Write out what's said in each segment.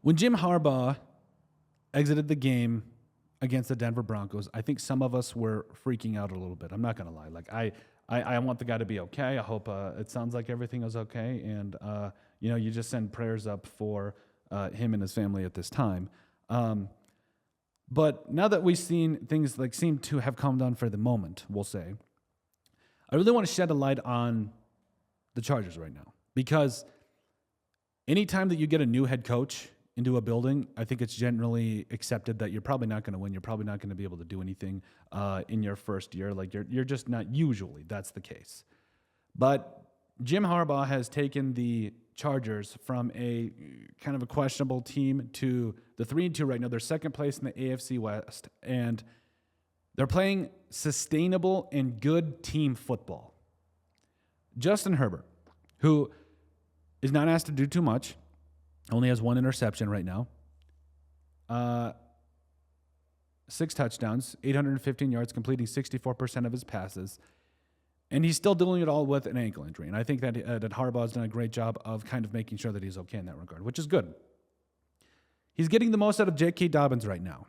When Jim Harbaugh exited the game against the Denver Broncos, I think some of us were freaking out a little bit. I'm not going to lie. Like I want the guy to be okay. I hope it sounds like everything is okay. And, you just send prayers up for him and his family at this time. But now that we've seen things like seem to have calmed down for the moment, we'll say, I really want to shed a light on the Chargers right now. Because anytime that you get a new head coach into a building, I think it's generally accepted that you're probably not going to win. You're probably not going to be able to do anything in your first year. Like you're just not, usually that's the case. But Jim Harbaugh has taken the Chargers from a kind of a questionable team to the 3-2 right now. They're second place in the AFC West, and they're playing sustainable and good team football. Justin Herbert, who is not asked to do too much, only has one interception right now. 6 touchdowns, 815 yards, completing 64% of his passes. And he's still doing it all with an ankle injury. And I think that Harbaugh has done a great job of kind of making sure that he's okay in that regard, which is good. He's getting the most out of J.K. Dobbins right now,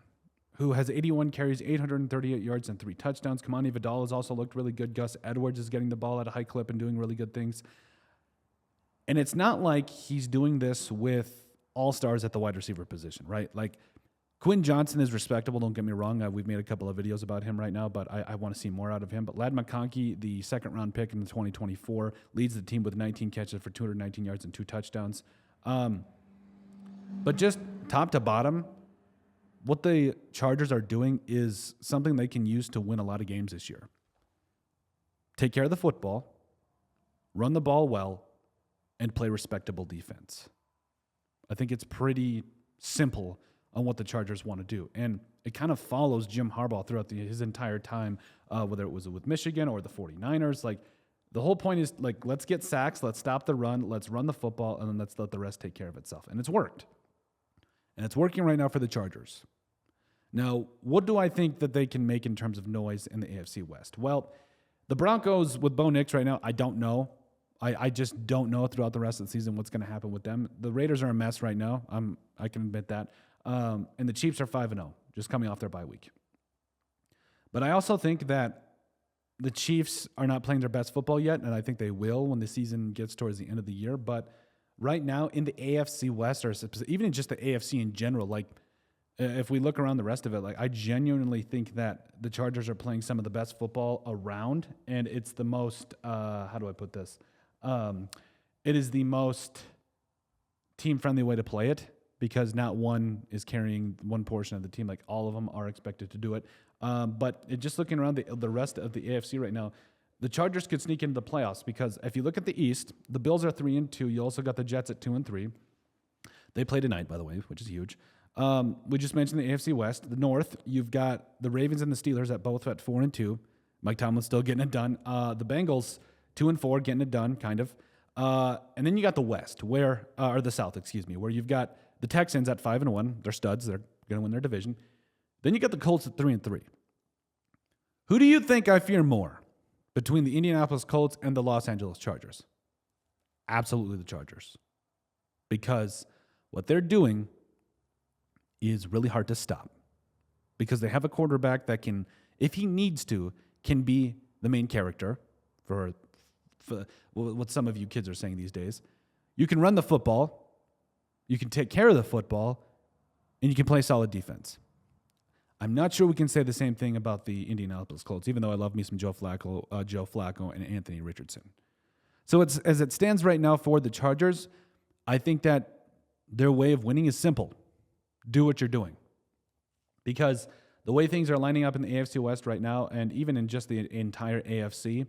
who has 81 carries, 838 yards, and 3 touchdowns. Kamani Vidal has also looked really good. Gus Edwards is getting the ball at a high clip and doing really good things. And it's not like he's doing this with all-stars at the wide receiver position, right? Like, Quinn Johnson is respectable, don't get me wrong. We've made a couple of videos about him right now, but I want to see more out of him. But Ladd McConkey, the second-round pick in 2024, leads the team with 19 catches for 219 yards and 2 touchdowns. But just top to bottom, what the Chargers are doing is something they can use to win a lot of games this year. Take care of the football, run the ball well, and play respectable defense. I think it's pretty simple on what the Chargers want to do. And it kind of follows Jim Harbaugh throughout his entire time, whether it was with Michigan or the 49ers. Like, the whole point is, like, let's get sacks, let's stop the run, let's run the football, and then let's let the rest take care of itself. And it's worked. And it's working right now for the Chargers. Now, what do I think that they can make in terms of noise in the AFC West? Well, the Broncos with Bo Nix right now, I don't know. I just don't know throughout the rest of the season what's going to happen with them. The Raiders are a mess right now. I can admit that. And the Chiefs are 5-0, just coming off their bye week. But I also think that the Chiefs are not playing their best football yet, and I think they will when the season gets towards the end of the year. But right now in the AFC West, or even in just the AFC in general, like, if we look around the rest of it, like, I genuinely think that the Chargers are playing some of the best football around, and it's the most, how do I put this? It is the most team-friendly way to play it, because not one is carrying one portion of the team. Like, all of them are expected to do it. But just looking around the rest of the AFC right now, the Chargers could sneak into the playoffs, because if you look at the East, the Bills are 3-2. You also got the Jets at 2-3. They play tonight, by the way, which is huge. We just mentioned the AFC West. The North, you've got the Ravens and the Steelers at both at 4-2. Mike Tomlin's still getting it done. The Bengals 2-4, getting it done, kind of. And then you got the West, or the South, where you've got the Texans at 5-1. They're studs. They're going to win their division. Then you got the Colts at 3-3. Who do you think I fear more between the Indianapolis Colts and the Los Angeles Chargers? Absolutely the Chargers. Because what they're doing is really hard to stop. Because they have a quarterback that can, if he needs to, can be the main character for what some of you kids are saying these days. You can run the football, you can take care of the football, and you can play solid defense. I'm not sure we can say the same thing about the Indianapolis Colts, even though I love me some Joe Flacco and Anthony Richardson. So as it stands right now for the Chargers, I think that their way of winning is simple. Do what you're doing. Because the way things are lining up in the AFC West right now, and even in just the entire AFC,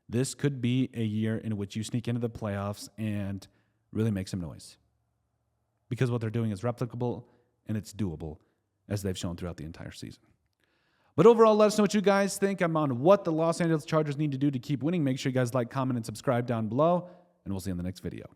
this could be a year in which you sneak into the playoffs and really make some noise. Because what they're doing is replicable and it's doable, as they've shown throughout the entire season. But overall, let us know what you guys think on what the Los Angeles Chargers need to do to keep winning. Make sure you guys like, comment, and subscribe down below, and we'll see you in the next video.